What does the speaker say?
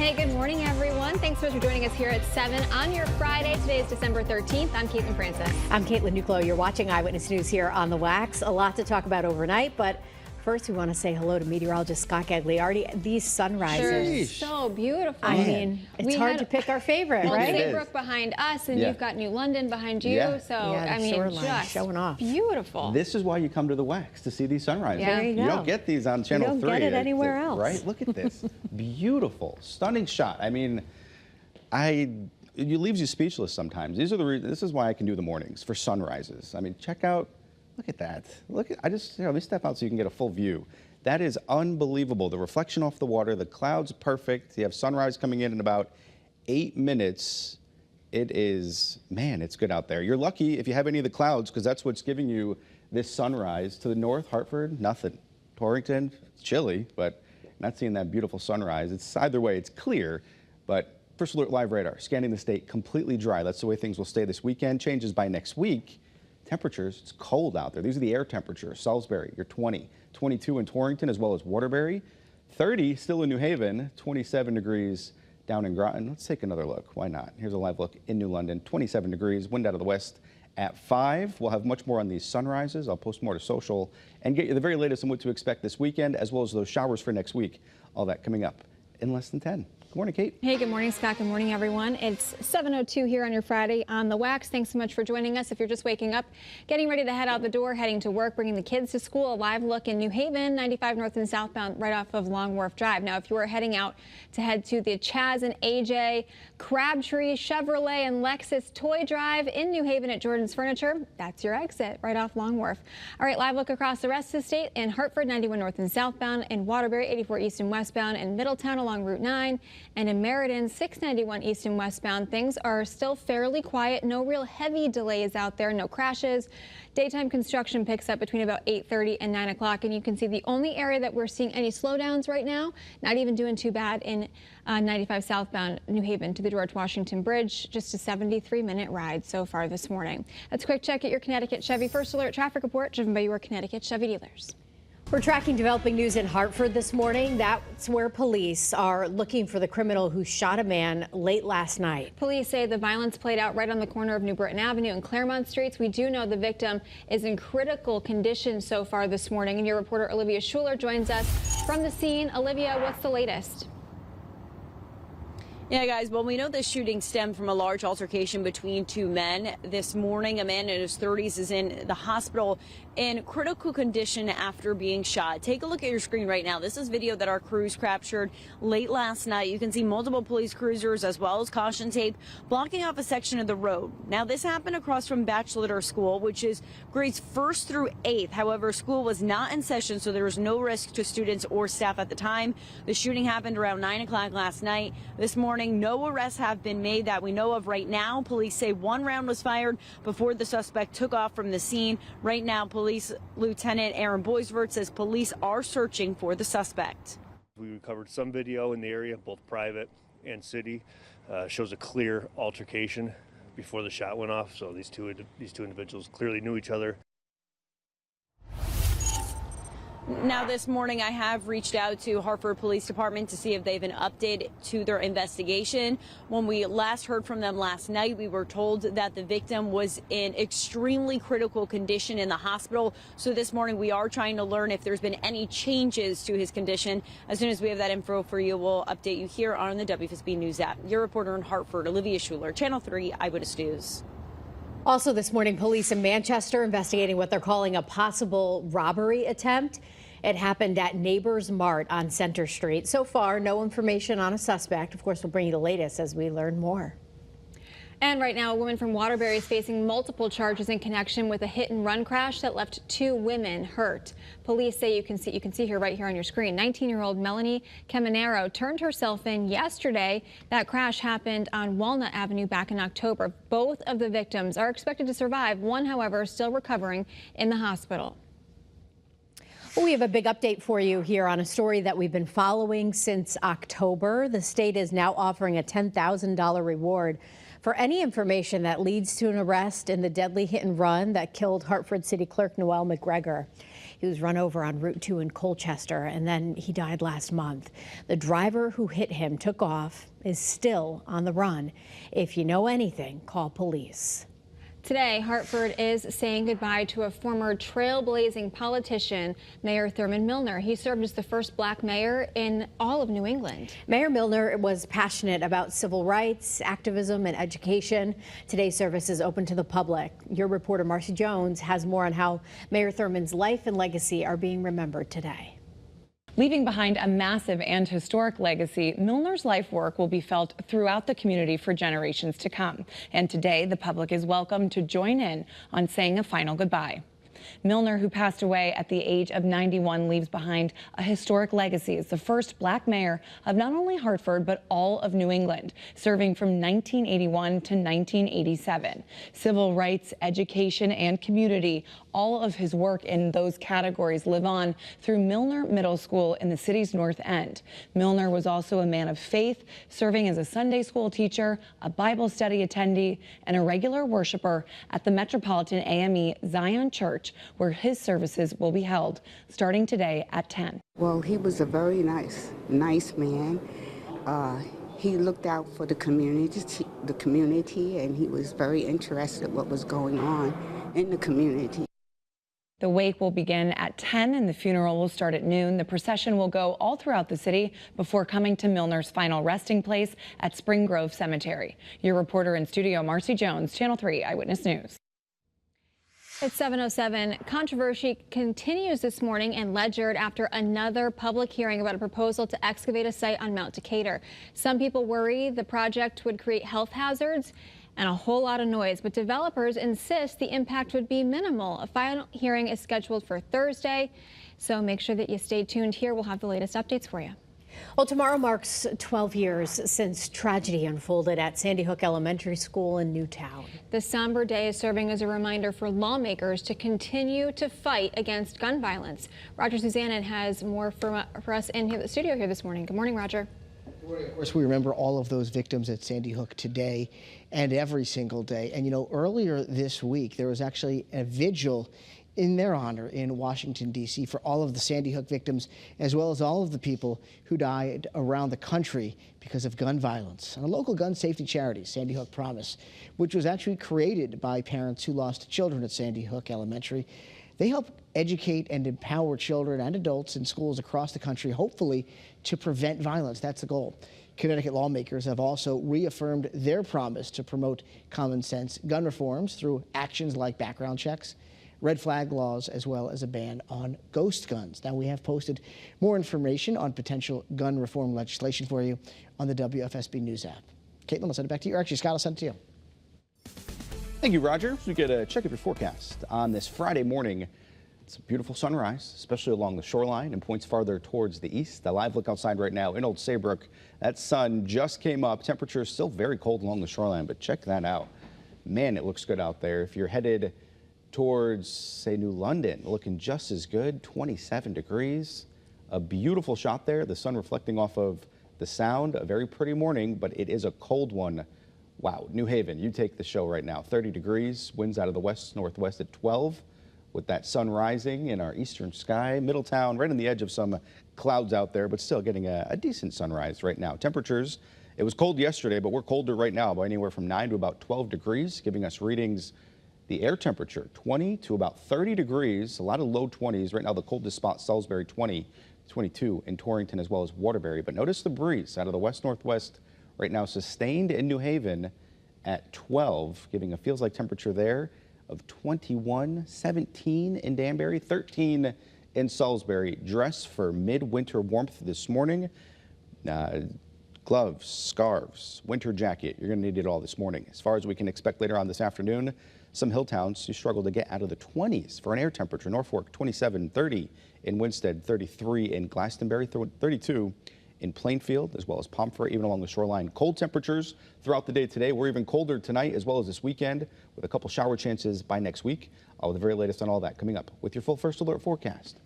Hey, good morning, everyone. Thanks so much for joining us here at 7 on your Friday. Today is December 13th. I'm Caitlin Francis. I'm Caitlin Nuclo. You're watching Eyewitness News here on the Wax. A lot to talk about overnight, but first we want to say hello to meteorologist Scott Gagliardi. These sunrises. Sure, so beautiful. I mean, it's hard to pick our favorite, right? Saybrook behind us, and you've got New London behind you. Yeah. So, I mean, just showing off. Beautiful. This is why you come to the Wax, to see these sunrises. Yeah. There you go. You don't get these on Channel 3. You don't get it anywhere else. Right? Look at this. Beautiful. Stunning shot. I mean, it leaves you speechless sometimes. These are the reasons. This is why I can do the mornings for sunrises. I mean, check out. Look at that. Look at. I just, let me step out so you can get a full view. That is unbelievable. The reflection off the water, the clouds perfect. You have sunrise coming in about 8 minutes. It is, man, it's good out there. You're lucky if you have any of the clouds, because that's what's giving you this sunrise. To the north, Hartford, nothing. Torrington, it's chilly, but not seeing that beautiful sunrise. It's either way, it's clear, but First Alert Live Radar, scanning the state, completely dry. That's the way things will stay this weekend. Changes by next week. Temperatures, it's cold out there. These are the air temperatures. Salisbury, you're 20, 22 in Torrington, as well as Waterbury, 30 still in New Haven, 27 degrees down in Groton. Let's take another look. Why not? Here's a live look in New London, 27 degrees, wind out of the west at 5. We'll have much more on these sunrises. I'll post more to social and get you the very latest on what to expect this weekend, as well as those showers for next week. All that coming up in less than 10. Good morning, Kate. Hey, good morning, Scott. Good morning, everyone. It's 7:02 here on your Friday on the Wax. Thanks so much for joining us. If you're just waking up, getting ready to head out the door, heading to work, bringing the kids to school, a live look in New Haven, 95 north and southbound, right off of Long Wharf Drive. Now, if you are heading out to head to the Chaz and AJ, Crabtree, Chevrolet, and Lexus Toy Drive in New Haven at Jordan's Furniture, that's your exit right off Long Wharf. All right, live look across the rest of the state in Hartford, 91 north and southbound, in Waterbury, 84 east and westbound, in Middletown along Route 9, and in Meriden, 691 east and westbound. Things are still fairly quiet. No real heavy delays out there. No crashes. Daytime construction picks up between about 8:30 and 9 o'clock. And you can see the only area that we're seeing any slowdowns right now, not even doing too bad, in 95 southbound New Haven to the George Washington Bridge. Just a 73-minute ride so far this morning. Let's quick check at your Connecticut Chevy First Alert traffic report driven by your Connecticut Chevy dealers. We're tracking developing news in Hartford this morning. That's where police are looking for the criminal who shot a man late last night. Police say the violence played out right on the corner of New Britain Avenue and Claremont Streets. We do know the victim is in critical condition so far this morning. And your reporter Olivia Schuler joins us from the scene. Olivia, what's the latest? Yeah, guys, well, we know this shooting stemmed from a large altercation between two men. This morning, a man in his 30s is in the hospital in critical condition after being shot. Take a look at your screen right now. This is video that our crews captured late last night. You can see multiple police cruisers as well as caution tape blocking off a section of the road. Now, this happened across from Batchelor School, which is grades 1st through 8th. However, school was not in session, so there was no risk to students or staff at the time. The shooting happened around 9 o'clock last night. This morning, no arrests have been made that we know of right now. Police say one round was fired before the suspect took off from the scene. Right now, Police Lieutenant Aaron Boisvert says police are searching for the suspect. We recovered some video in the area, both private and city. Shows a clear altercation before the shot went off. So these two individuals clearly knew each other. Now, this morning, I have reached out to Hartford Police Department to see if they have an update to their investigation. When we last heard from them last night, we were told that the victim was in extremely critical condition in the hospital. So this morning, we are trying to learn if there's been any changes to his condition. As soon as we have that info for you, we'll update you here on the WFSB News app. Your reporter in Hartford, Olivia Schuler, Channel 3 Eyewitness News. Also this morning, police in Manchester investigating what they're calling a possible robbery attempt. It happened at Neighbors Mart on Center Street. So far, no information on a suspect. Of course, we'll bring you the latest as we learn more. And right now, a woman from Waterbury is facing multiple charges in connection with a hit-and-run crash that left 2 women hurt. Police say you can see her right here on your screen. 19-year-old Melanie Caminero turned herself in yesterday. That crash happened on Walnut Avenue back in October. Both of the victims are expected to survive. One, however, is still recovering in the hospital. Well, we have a big update for you here on a story that we've been following since October. The state is now offering a $10,000 reward for any information that leads to an arrest in the deadly hit and run that killed Hartford City Clerk Noel McGregor. He was run over on Route 2 in Colchester, and then he died last month. The driver who hit him took off, is still on the run. If you know anything, call police. Today, Hartford is saying goodbye to a former trailblazing politician, Mayor Thurman Milner. He served as the first black mayor in all of New England. Mayor Milner was passionate about civil rights, activism, and education. Today's service is open to the public. Your reporter, Marcy Jones, has more on how Mayor Thurman's life and legacy are being remembered today. Leaving behind a massive and historic legacy, Milner's life work will be felt throughout the community for generations to come. And today, the public is welcome to join in on saying a final goodbye. Milner, who passed away at the age of 91, leaves behind a historic legacy as the first black mayor of not only Hartford, but all of New England, serving from 1981 to 1987. Civil rights, education, and community, all of his work in those categories live on through Milner Middle School in the city's North End. Milner was also a man of faith, serving as a Sunday school teacher, a Bible study attendee, and a regular worshiper at the Metropolitan AME Zion Church, where his services will be held starting today at 10. Well, he was a very nice man. He looked out for the community, and he was very interested in what was going on in the community. The wake will begin at 10 and the funeral will start at noon. The procession will go all throughout the city before coming to Milner's final resting place at Spring Grove Cemetery. Your reporter in studio, Marcy Jones, Channel 3 Eyewitness News. It's 7:07. Controversy continues this morning in Ledyard after another public hearing about a proposal to excavate a site on Mount Decatur. Some people worry the project would create health hazards and a whole lot of noise, but developers insist the impact would be minimal. A final hearing is scheduled for Thursday, so make sure that you stay tuned here. We'll have the latest updates for you. Well, tomorrow marks 12 years since tragedy unfolded at Sandy Hook Elementary School in Newtown. The somber day is serving as a reminder for lawmakers to continue to fight against gun violence. Roger Suzanne has more for us in the studio here this morning. Good morning, Roger. Of course, we remember all of those victims at Sandy Hook today and every single day. And, you know, earlier this week, there was actually a vigil in their honor in Washington, D.C. for all of the Sandy Hook victims, as well as all of the people who died around the country because of gun violence. And a local gun safety charity, Sandy Hook Promise, which was actually created by parents who lost children at Sandy Hook Elementary. They help educate and empower children and adults in schools across the country, hopefully to prevent violence. That's the goal. Connecticut lawmakers have also reaffirmed their promise to promote common sense gun reforms through actions like background checks, red flag laws, as well as a ban on ghost guns. Now, we have posted more information on potential gun reform legislation for you on the WFSB News app. Caitlin, I'll send it back to you. Or actually, Scott, I'll send it to you. Thank you, Roger. So we get a check of your forecast on this Friday morning. It's a beautiful sunrise, especially along the shoreline and points farther towards the east. A live look outside right now in Old Saybrook. That sun just came up. Temperature is still very cold along the shoreline, but check that out. Man, it looks good out there. If you're headed towards, say, New London, looking just as good, 27 degrees. A beautiful shot there, the sun reflecting off of the sound. A very pretty morning, but it is a cold one. Wow, New Haven, you take the show right now. 30 degrees, winds out of the west-northwest at 12, with that sun rising in our eastern sky. Middletown, right on the edge of some clouds out there, but still getting a decent sunrise right now. Temperatures, it was cold yesterday, but we're colder right now by anywhere from 9 to about 12 degrees, giving us readings. The air temperature, 20 to about 30 degrees, a lot of low 20s. Right now, the coldest spot, Salisbury, 20, 22 in Torrington, as well as Waterbury. But notice the breeze out of the west-northwest right now, sustained in New Haven at 12, giving a feels-like temperature there of 21, 17 in Danbury, 13 in Salisbury. Dress for midwinter warmth this morning. Gloves, scarves, winter jacket. You're going to need it all this morning. As far as we can expect later on this afternoon, some hill towns who struggle to get out of the 20s for an air temperature. Norfolk, 27, 30 in Winsted, 33 in Glastonbury, 32 in Plainfield, as well as Pomfret, even along the shoreline. Cold temperatures throughout the day today. We're even colder tonight as well as this weekend, with a couple shower chances by next week. With the very latest on all that coming up with your full First Alert forecast.